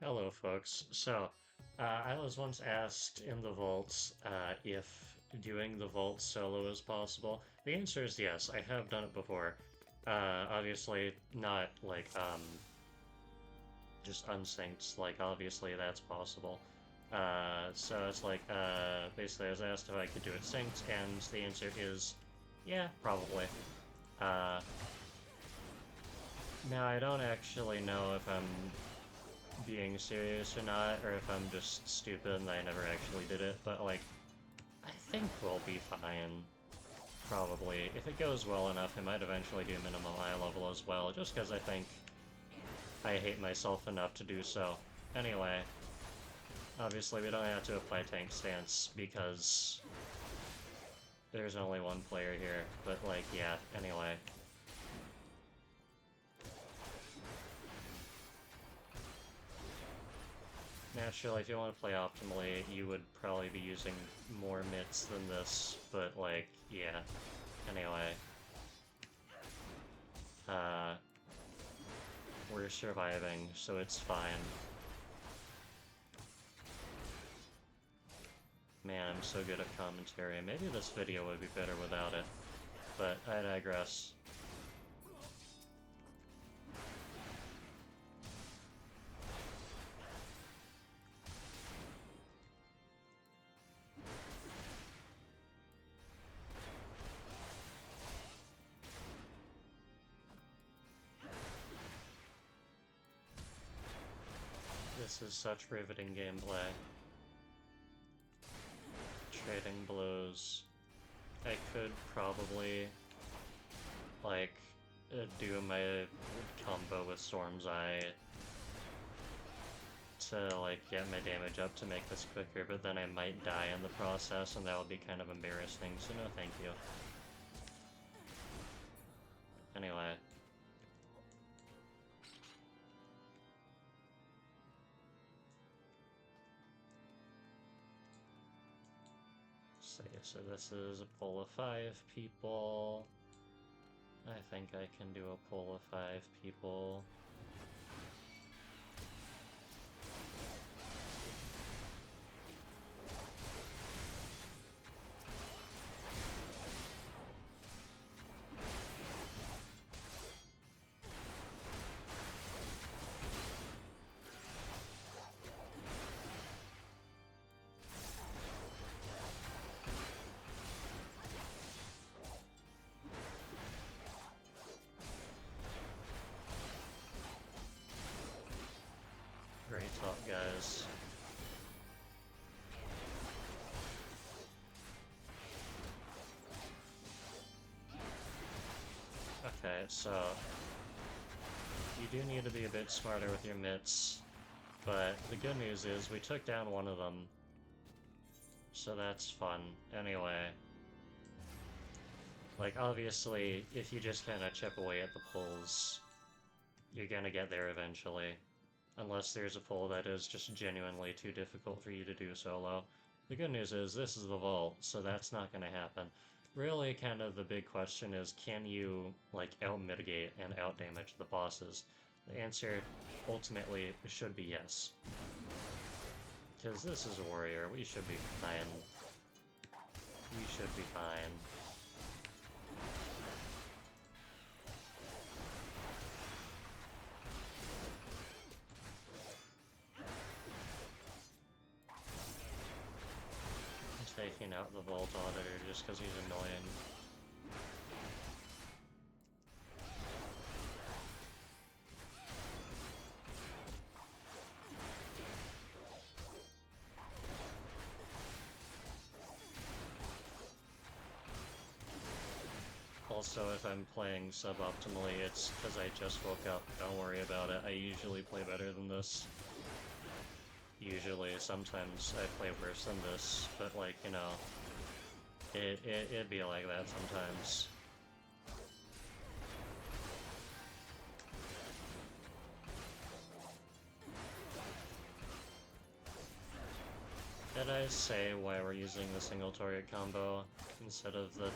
Hello, folks. I was once asked in the vaults if doing the vault solo is possible. The answer is yes. I have done it before. Obviously, not like just unsynced. Like, obviously, that's possible. So it's like basically, I was asked if I could do it synced, and the answer is yeah, probably. Uh, Now I don't actually know if I'm being serious or not, or if I'm just stupid and I never actually did it, but like, I think we'll be fine. Probably. If it goes well enough, I might eventually do minimum eye level as well, just because I think I hate myself enough to do so. Anyway, obviously we don't have to apply tank stance because there's only one player here, but like, yeah, anyway. Naturally, if you want to play optimally, you would probably be using more mitts than this, but like, yeah. Anyway. Uh, we're surviving, so it's fine. Man, I'm so good at commentary. Maybe this video would be better without it, but I digress. This is such riveting gameplay. Trading blows. I could probably, like, do my combo with Storm's Eye to, like, get my damage up to make this quicker, but then I might die in the process, and that would be kind of embarrassing, so no thank you. Anyway. So this is a pool of 5 people. I think I can do a pool of 5 people. Great talk, guys. Okay, so you do need to be a bit smarter with your mitts, but the good news is we took down one of them, so that's fun. Anyway, like obviously, if you just kind of chip away at the pulls, you're gonna get there eventually. Unless there's a pull that is just genuinely too difficult for you to do solo. The good news is this is the vault, so that's not going to happen. Really, kind of the big question is, can you, like, out-mitigate and out-damage the bosses? The answer, ultimately, should be yes. Because this is a warrior, we should be fine. We should be fine. Taking out the Vault Auditor just because he's annoying. Also, if I'm playing suboptimally, it's because I just woke up. Don't worry about it. I usually play better than this. Usually, sometimes I play worse than this, but like, you know, it'd be like that sometimes. Did I say why we're using the single target combo instead of the...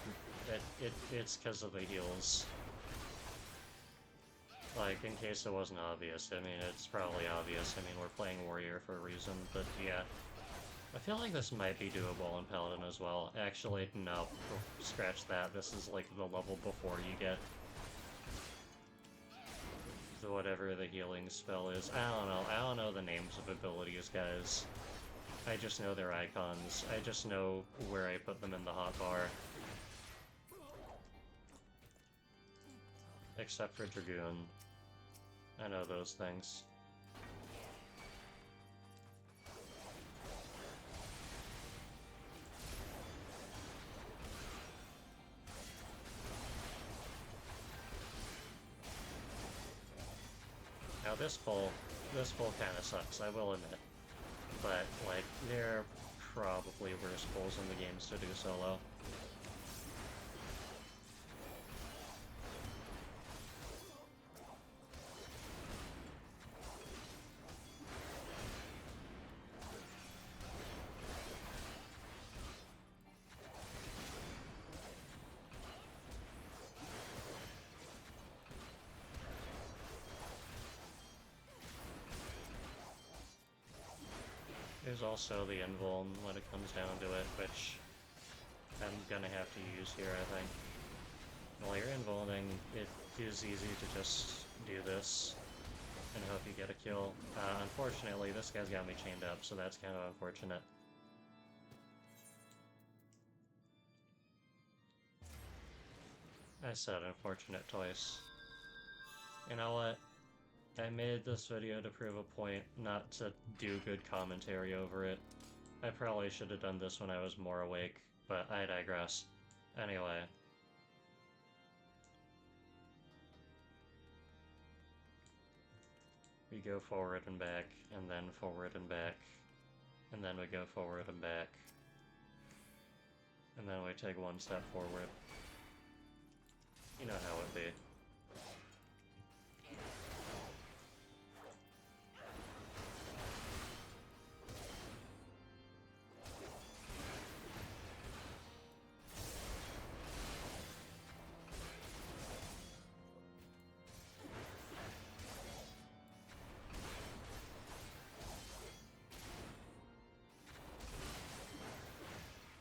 It's because of the heals. Like, in case it wasn't obvious, I mean, it's probably obvious. I mean, we're playing Warrior for a reason, but yeah. I feel like this might be doable in Paladin as well. Actually, no, scratch that. This is like the level before you get the whatever the healing spell is. I don't know. I don't know the names of abilities, guys. I just know their icons. I just know where I put them in the hotbar. Except for Dragoon. I know those things. Now this pull kind of sucks, I will admit. But, like, there are probably worse pulls in the games to do solo. There's also the invuln when it comes down to it, which I'm gonna have to use here, I think. While you're invulning, it is easy to just do this and hope you get a kill. Unfortunately, this guy's got me chained up, so that's kind of unfortunate. I said unfortunate twice. You know what? I made this video to prove a point, not to do good commentary over it. I probably should have done this when I was more awake, but I digress. Anyway. We go forward and back, and then forward and back, and then we go forward and back, and then we take one step forward. You know how it be.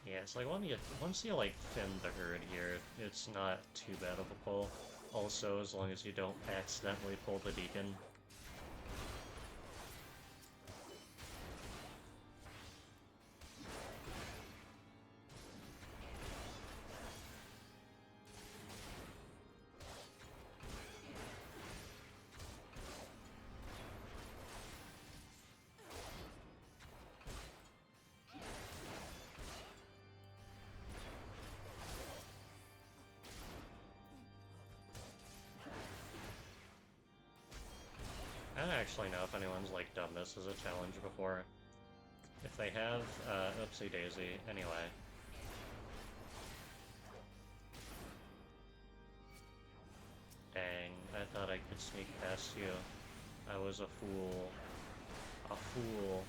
Yeah, it's like once you like thin the herd here, it's not too bad of a pull. Also, as long as you don't accidentally pull the deacon. I don't actually know if anyone's like done this as a challenge before. If they have, oopsie daisy. Anyway. Dang, I thought I could sneak past you. I was a fool. A fool.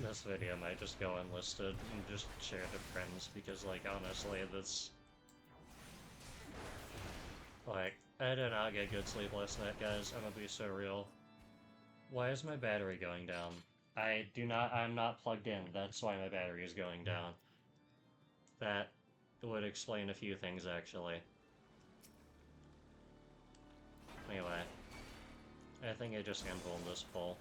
This video might just go unlisted and just share to friends because, like, honestly, this... Like, I did not get good sleep last night, guys. I'm gonna be so real. Why is my battery going down? I'm not plugged in. That's why my battery is going down. That would explain a few things, actually. Anyway. I think I just invulned this pull.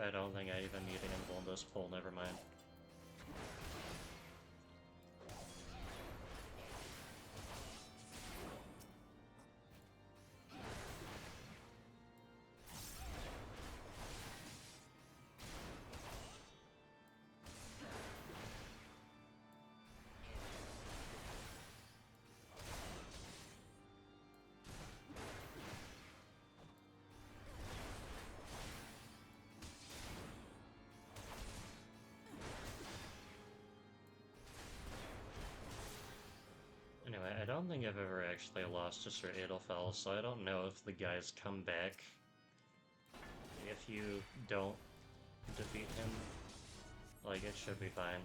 I don't think I even need to invul this pull, never mind. Anyway, I don't think I've ever actually lost to Sir Edelfell, so I don't know if the guys come back if you don't defeat him. Like, it should be fine.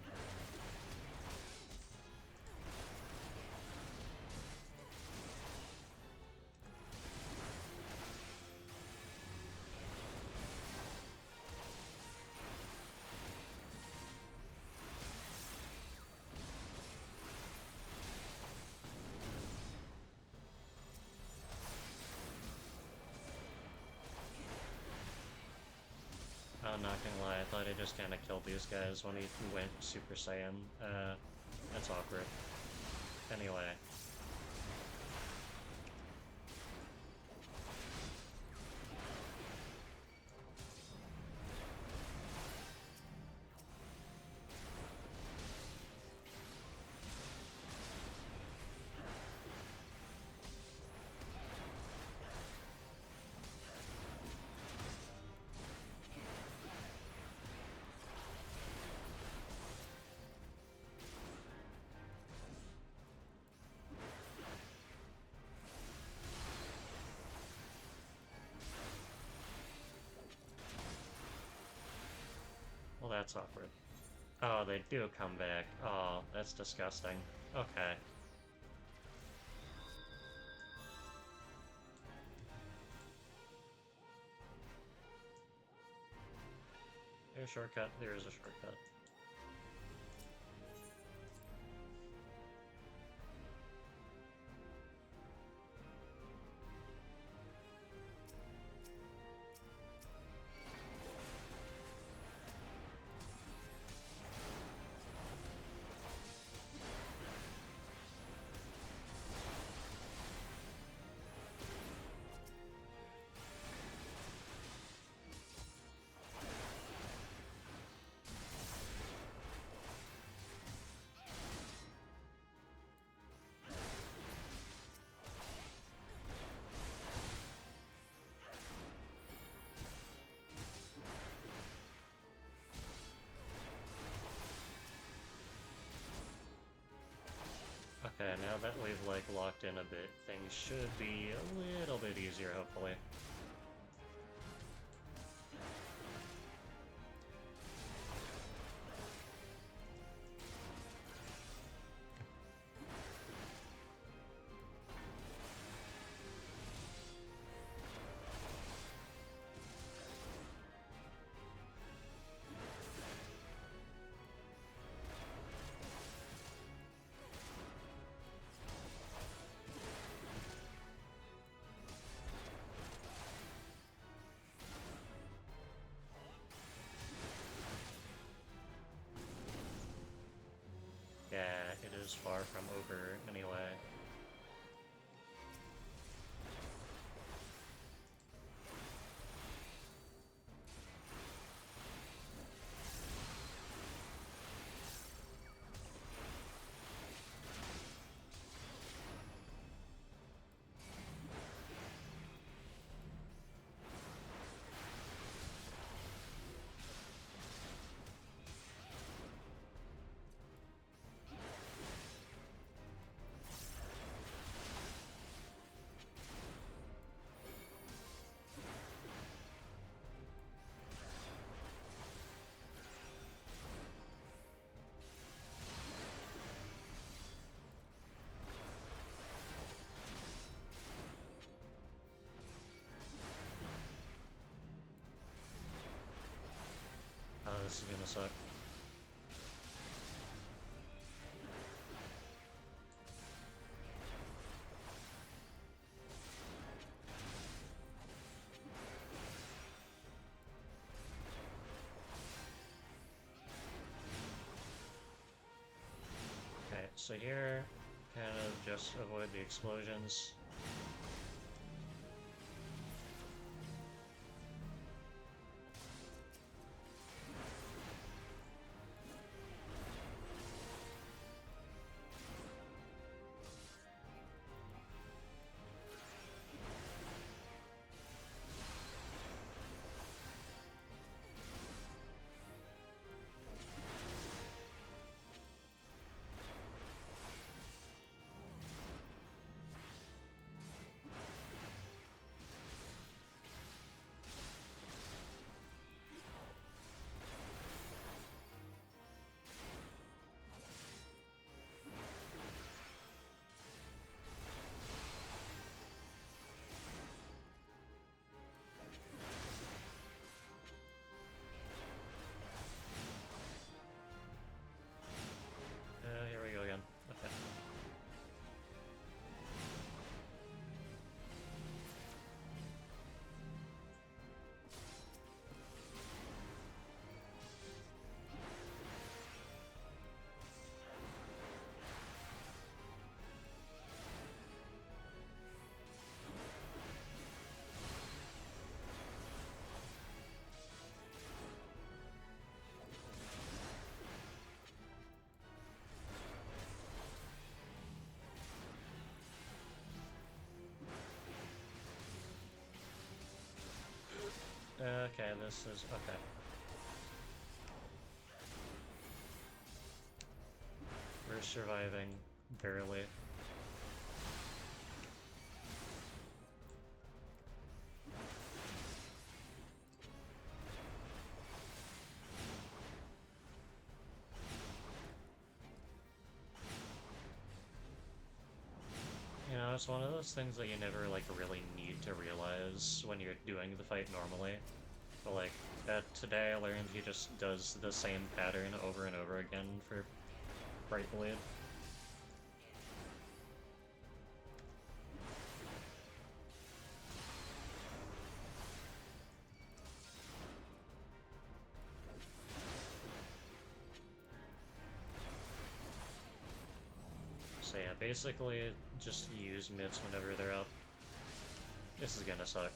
I'm not gonna lie, I thought I just kinda killed these guys when he went Super Saiyan. That's awkward. Anyway. Well, that's awkward. Oh, they do come back. Oh, that's disgusting. Okay. There's a shortcut. There is a shortcut. Okay, now that we've, like, locked in a bit, things should be a little bit easier, hopefully. Yeah, it is far from over, anyway. Oh, this is gonna suck. So here, kind of just avoid the explosions. Here we go again. Okay. Okay, this is... okay. We're surviving, barely. You know, it's one of those things that you never, like, really need to realize when you're doing the fight normally. But, like, today I learned he just does the same pattern over and over again for Bright Blade. So yeah, basically, just use mids whenever they're up. This is gonna suck.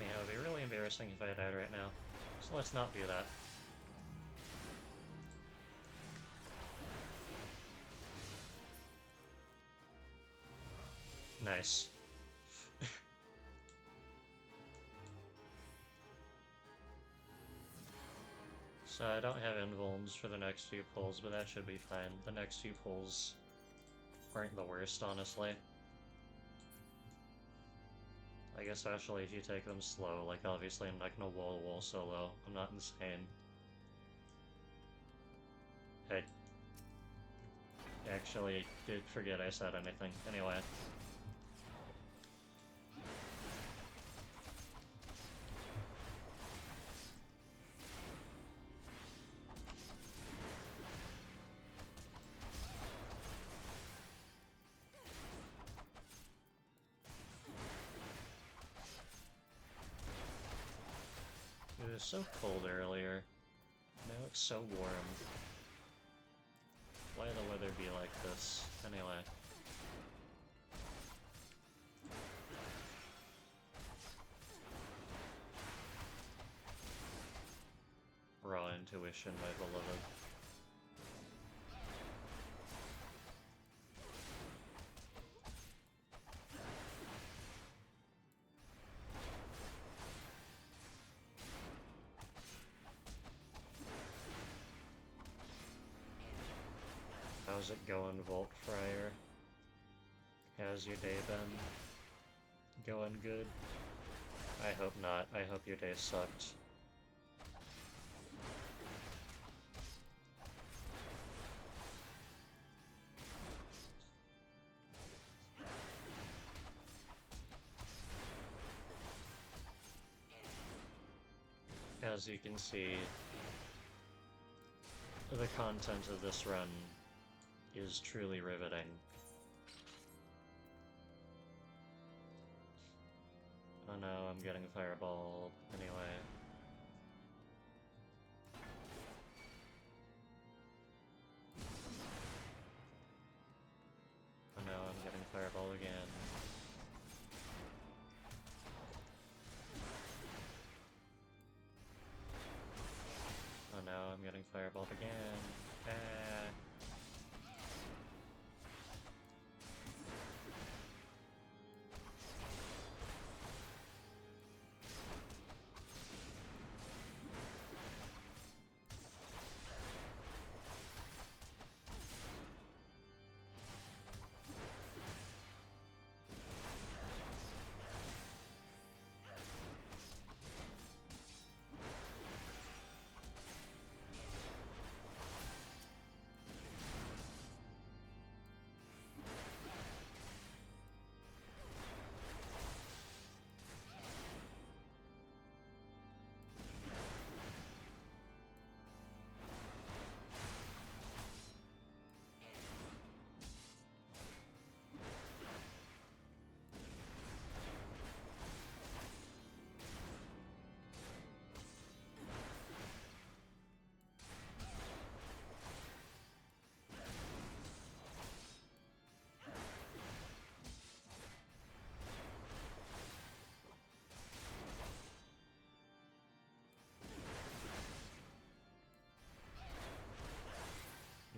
Man, it would be really embarrassing if I died right now. So let's not do that. Nice. So I don't have invulns for the next few pulls, but that should be fine. The next few pulls aren't the worst, honestly. Like, especially if you take them slow. Like, obviously I'm not gonna wall solo. I'm not insane. I actually did forget I said anything. Anyway. It was so cold earlier. Now it's so warm. Why the weather be like this? Anyway. Raw intuition, my beloved. How's it going, Volt Friar? How's your day been? Going good? I hope not. I hope your day sucked. As you can see, the content of this run is truly riveting. Oh no, I'm getting fireballed anyway. Oh no, I'm getting fireballed again. Oh no, I'm getting fireballed again. Ah.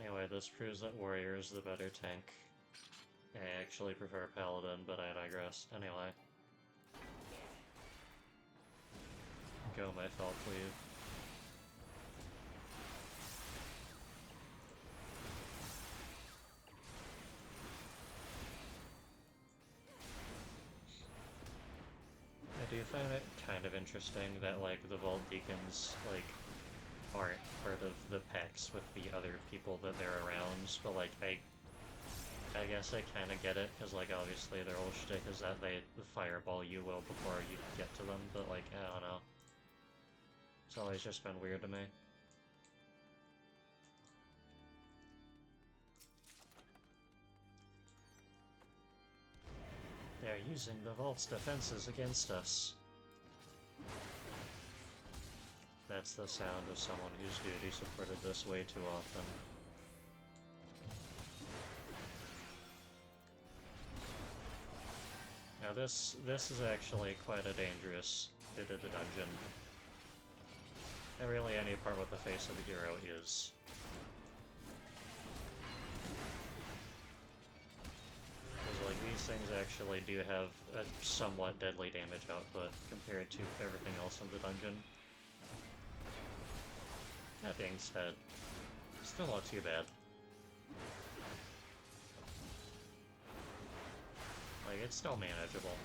Anyway, this proves that Warrior is the better tank. I actually prefer Paladin, but I digress. Anyway. Go, my fault, please. I do find it kind of interesting that, like, the Vault Deacons, like, aren't part of the packs with the other people that they're around, but, like, I guess I kinda get it, because, like, obviously their whole shtick is that they fireball you well before you get to them, but, like, I don't know. It's always just been weird to me. They're using the Vault's defenses against us. That's the sound of someone whose duty supported this way too often. Now this is actually quite a dangerous bit of the dungeon. And really any part with the face of the hero is. Because, like, these things actually do have a somewhat deadly damage output compared to everything else in the dungeon. That being said, still not too bad. Like, it's still manageable.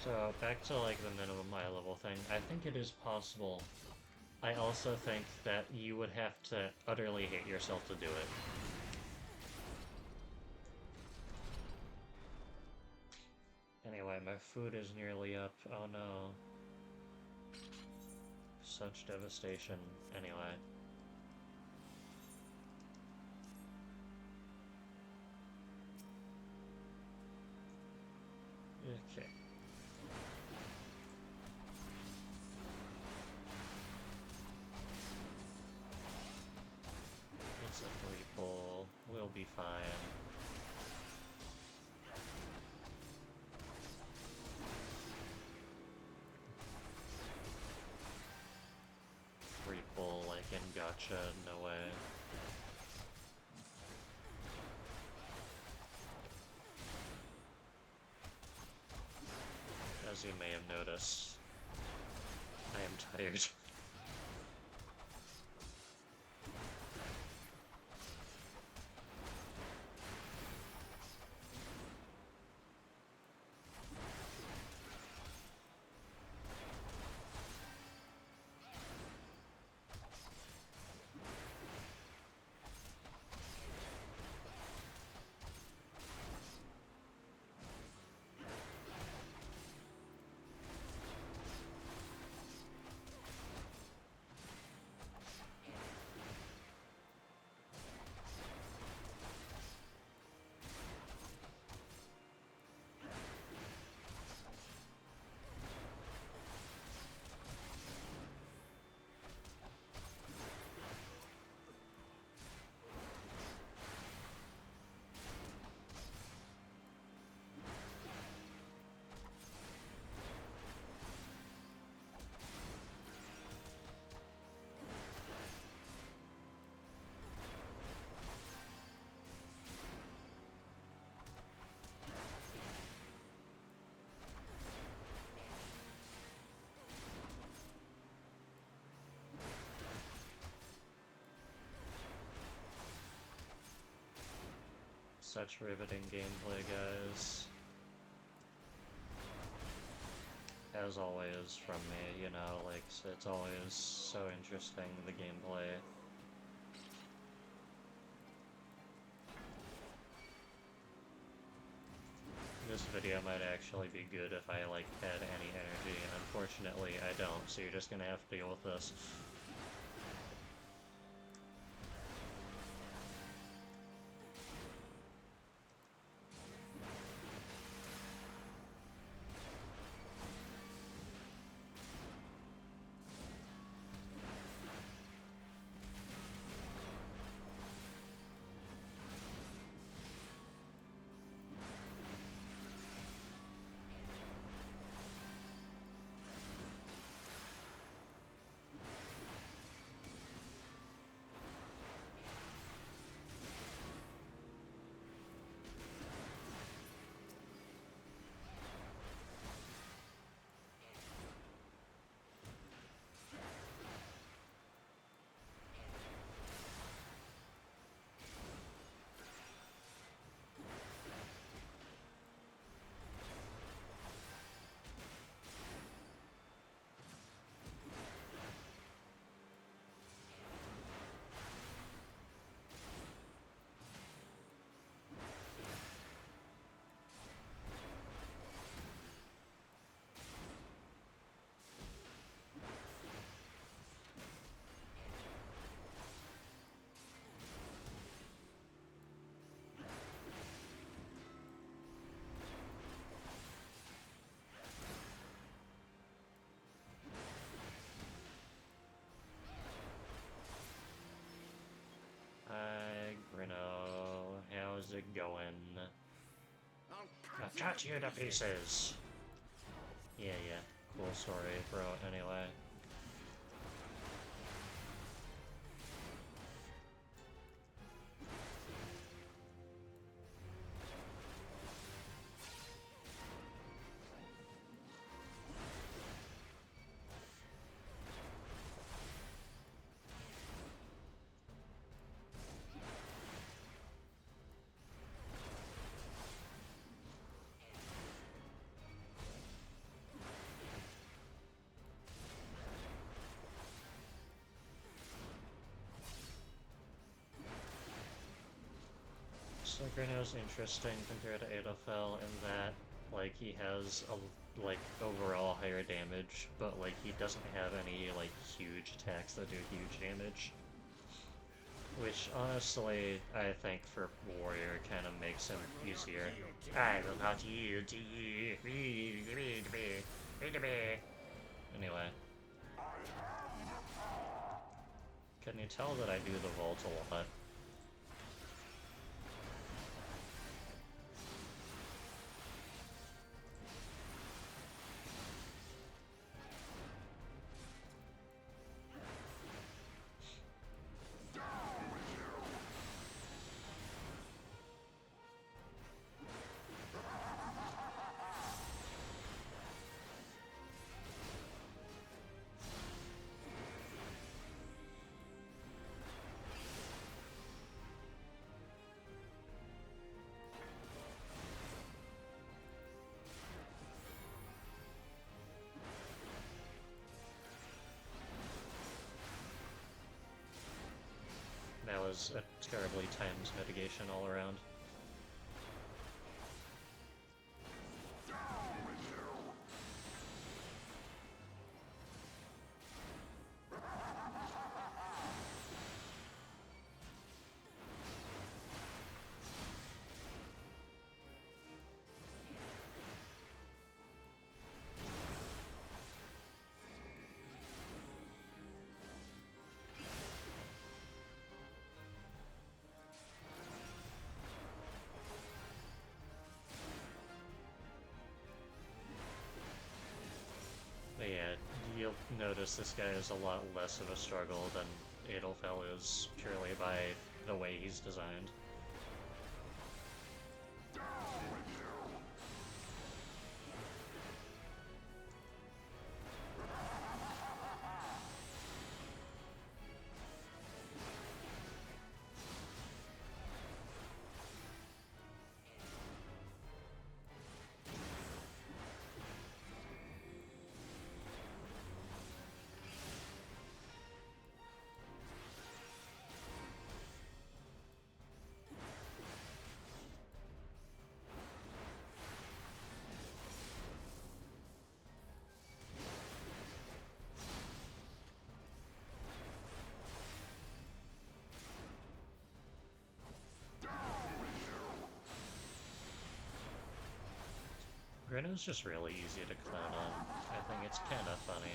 So, back to, like, the minimum eye level thing, I think it is possible. I also think that you would have to utterly hate yourself to do it. Anyway, my food is nearly up. Oh no. Such devastation. Anyway. Okay. It's a free pull. We'll be fine. Free pull like in Gotcha, no way. As you may have noticed, I am tired. Such riveting gameplay, guys. As always from me, you know, like, it's always so interesting, the gameplay. This video might actually be good if I, like, had any energy, and unfortunately I don't, so you're just gonna have to deal with this. Hi, Grino. How's it going? I've cut you to pieces! Yeah, cool story, bro, anyway. So Grino's interesting compared to Adolfel in that Like, he has, like, overall higher damage, but, like, he doesn't have any, like, huge attacks that do huge damage. Which, honestly, I think for Warrior kind of makes him easier. I will not yield to you. Anyway. Can you tell that I do the vault a lot? That was a terribly timed mitigation all around. But yeah, you'll notice this guy is a lot less of a struggle than Edelfell is, purely by the way he's designed. Grenno's just really easy to clown on. I think it's kind of funny.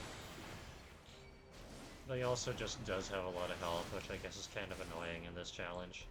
But he also just does have a lot of health, which I guess is kind of annoying in this challenge.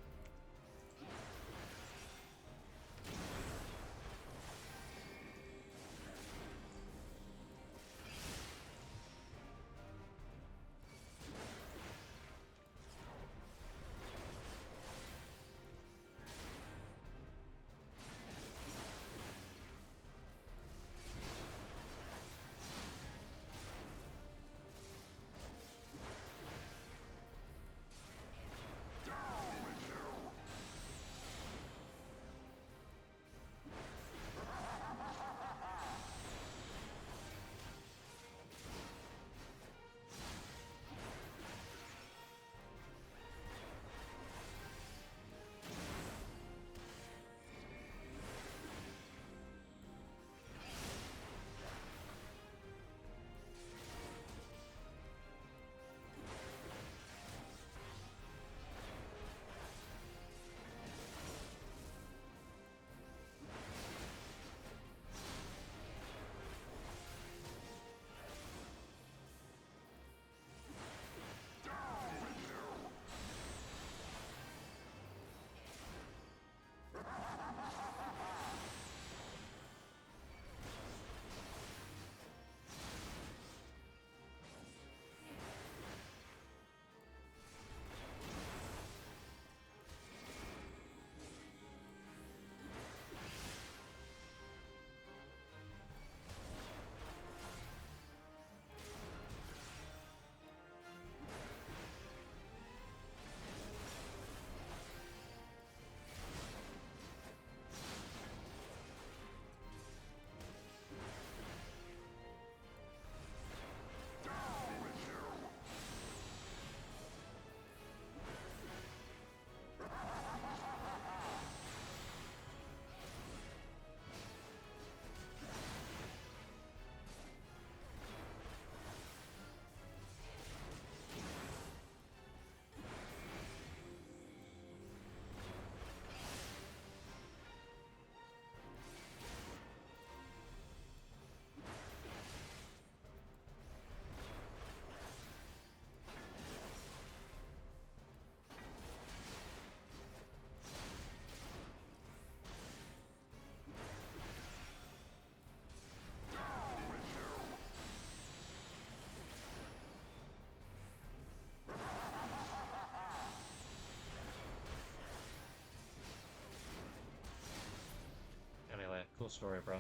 Cool story, bro.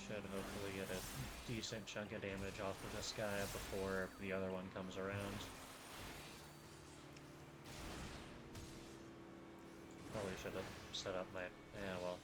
Should hopefully get a decent chunk of damage off of this guy before the other one comes around. Probably should have set up my... yeah, well.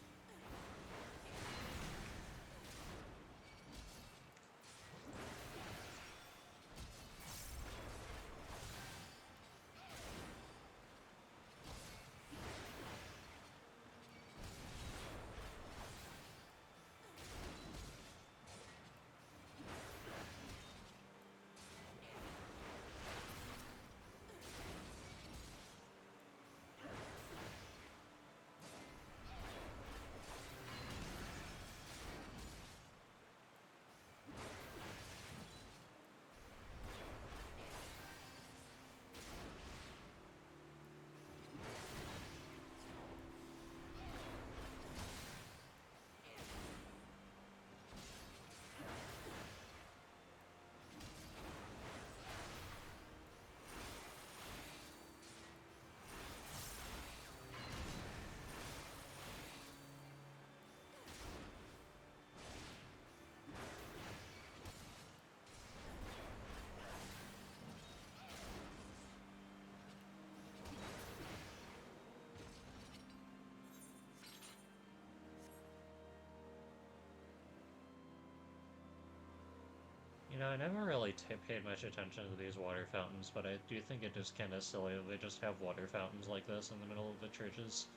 You know, I never really paid much attention to these water fountains, but I do think it is kind of silly that they just have water fountains like this in the middle of the churches.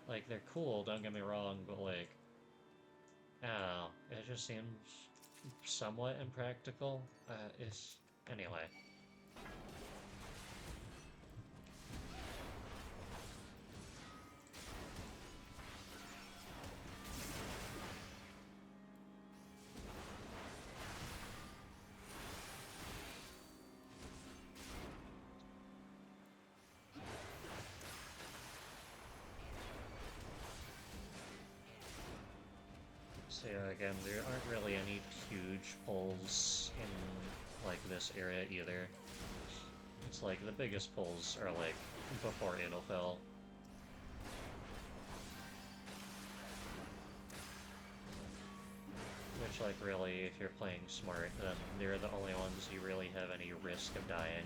Like, they're cool, don't get me wrong, but like, I don't know, it just seems somewhat impractical. It's... anyway. So yeah, again, there aren't really any huge pulls in, like, this area either. It's like, the biggest pulls are, like, before Edelfell. Which, like, really, if you're playing smart, then they're the only ones you really have any risk of dying.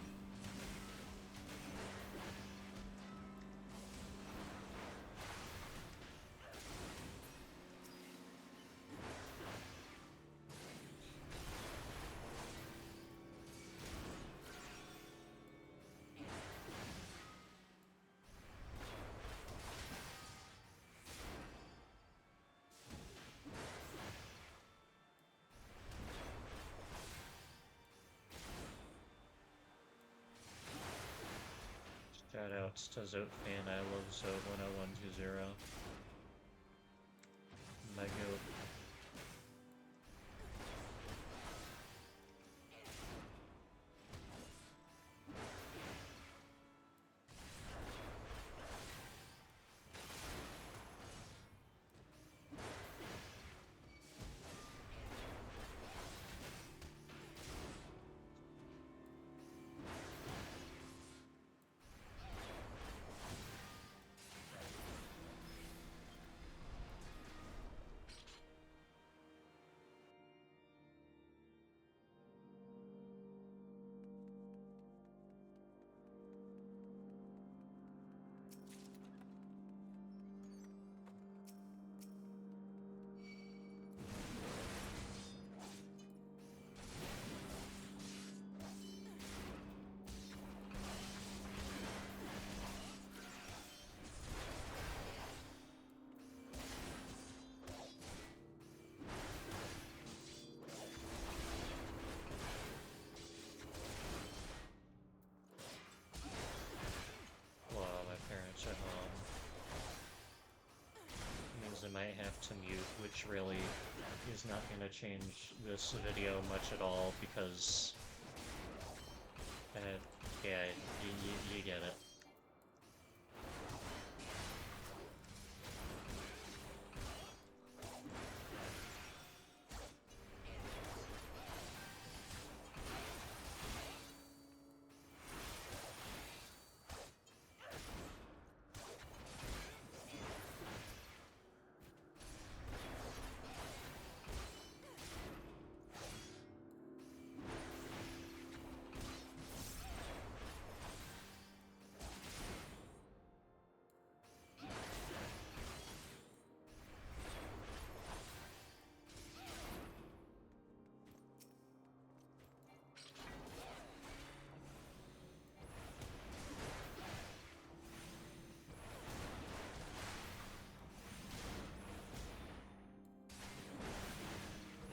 Shoutouts to Zotfan, I love Zot10120. My goat. might have to mute, which really is not going to change this video much at all, because, yeah, you get it.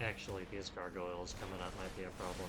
Actually, these gargoyles coming up might be a problem.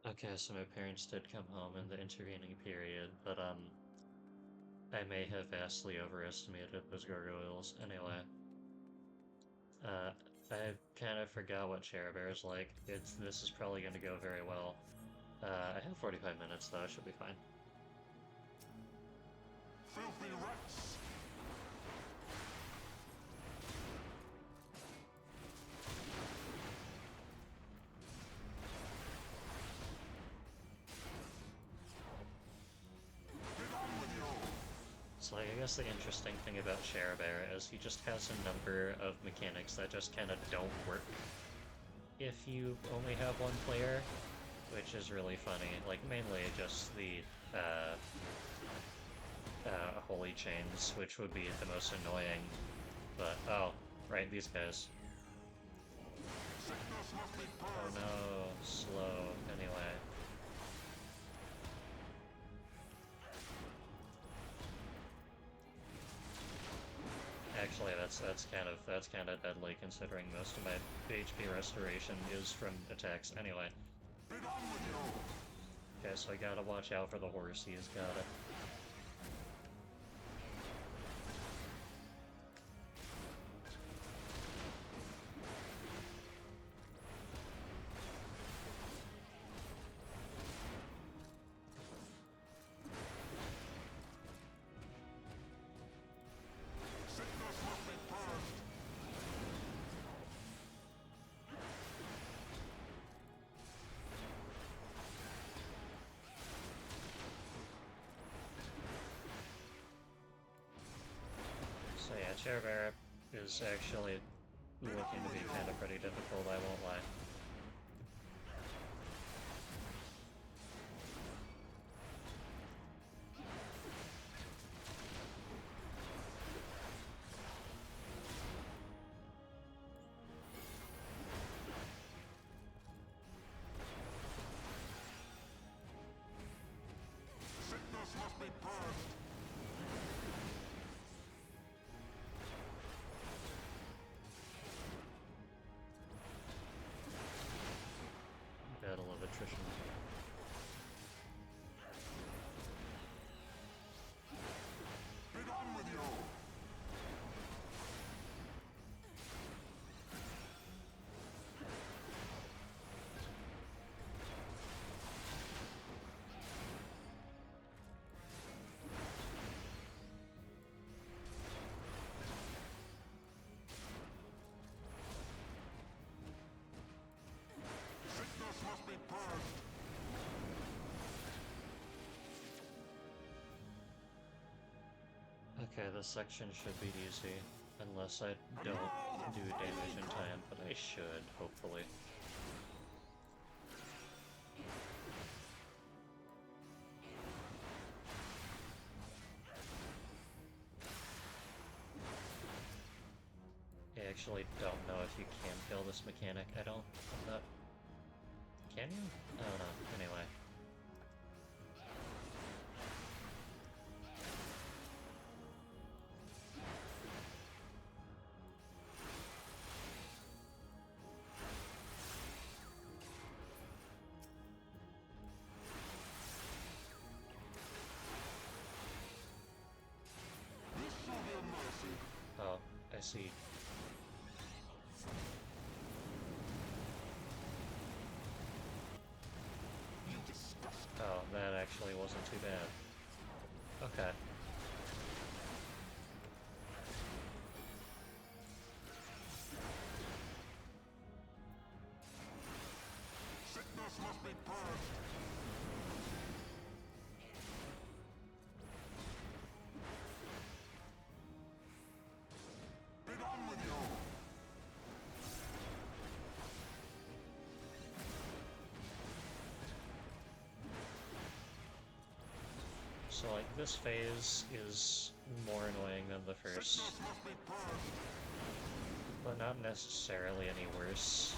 Okay, so my parents did come home in the intervening period, but, I may have vastly overestimated those gargoyles. Anyway, I kind of forgot what Bear is like. This is probably going to go very well. I have 45 minutes, though. I should be fine. Filthy rats! So, like, I guess the interesting thing about Bear is he just has a number of mechanics that just kind of don't work if you only have one player, which is really funny. Like, mainly just the, holy chains, which would be the most annoying. But, oh, right, these guys. Oh no, slow. Anyway. Actually, that's kind of deadly, considering most of my HP restoration is from attacks. Anyway. Okay, so I gotta watch out for the horse. He's got it. So yeah, Chair Bear is actually looking to be kind of pretty difficult, I won't lie. Sickness must be purged. Battle of attrition. Be done with you. Sickness must be purged. Okay, this section should be easy, unless I don't do damage in time, but I should, hopefully. I actually don't know if you can kill this mechanic. I don't. I'm not. Can you? I don't know. Anyway. This shall be a mercy. Oh, I see. You disgust. Oh, that actually wasn't too bad. Okay. Sickness must be purged. Be done with you. So, like, this phase is more annoying than the first, Sickness must be purged. but not necessarily any worse.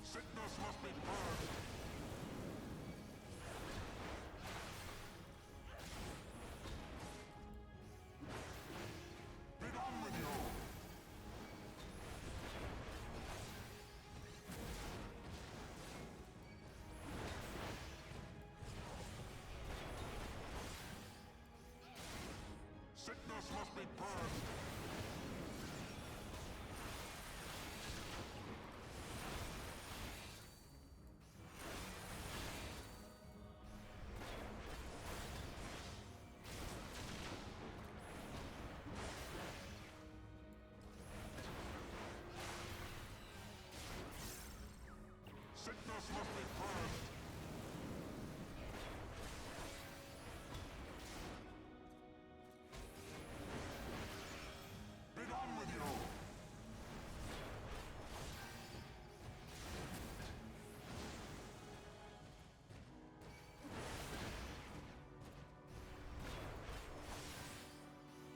Sickness must be purged. Be done with you. Sickness must be purged. Sickness must be purged. Be done with you.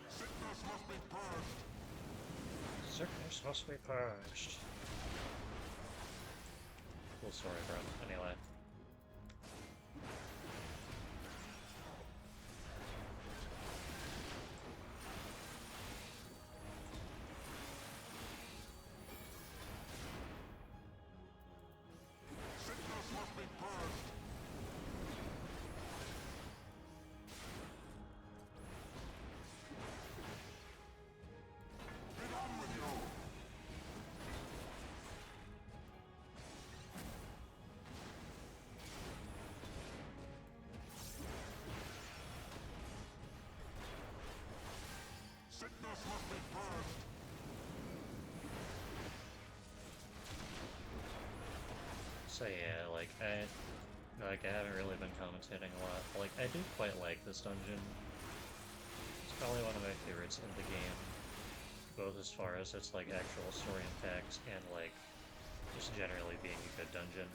Sickness must be purged. Sickness must be purged. Cool story, bro. Anyway. Sickness must be purged. Be done with you. So yeah, like I haven't really been commentating a lot. Like I do quite like this dungeon. It's probably one of my favorites in the game, both as far as its like actual story impact and like just generally being a good dungeon.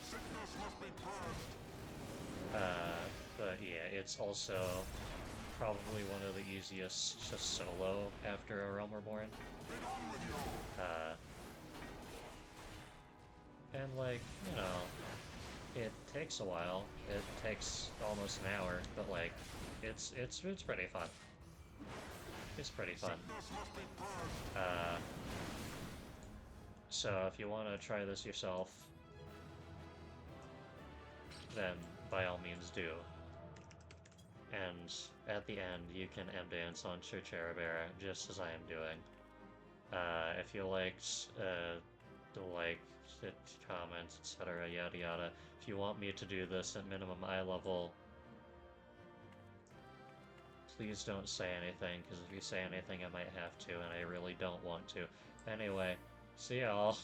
Sickness must be purged. But yeah, it's also probably one of the easiest to solo after a Realm Reborn. Be gone with you. Uh, and like, you know, it takes a while. It takes almost an hour, but like, it's pretty fun. It's pretty fun. Sickness must be purged. So if you want to try this yourself, then by all means do. And at the end, you can end dance on Chercheribera, just as I am doing. If you liked the like, the comments, etc., yada yada. If you want me to do this at minimum eye level, please don't say anything, because if you say anything, I might have to, and I really don't want to. Anyway, see y'all.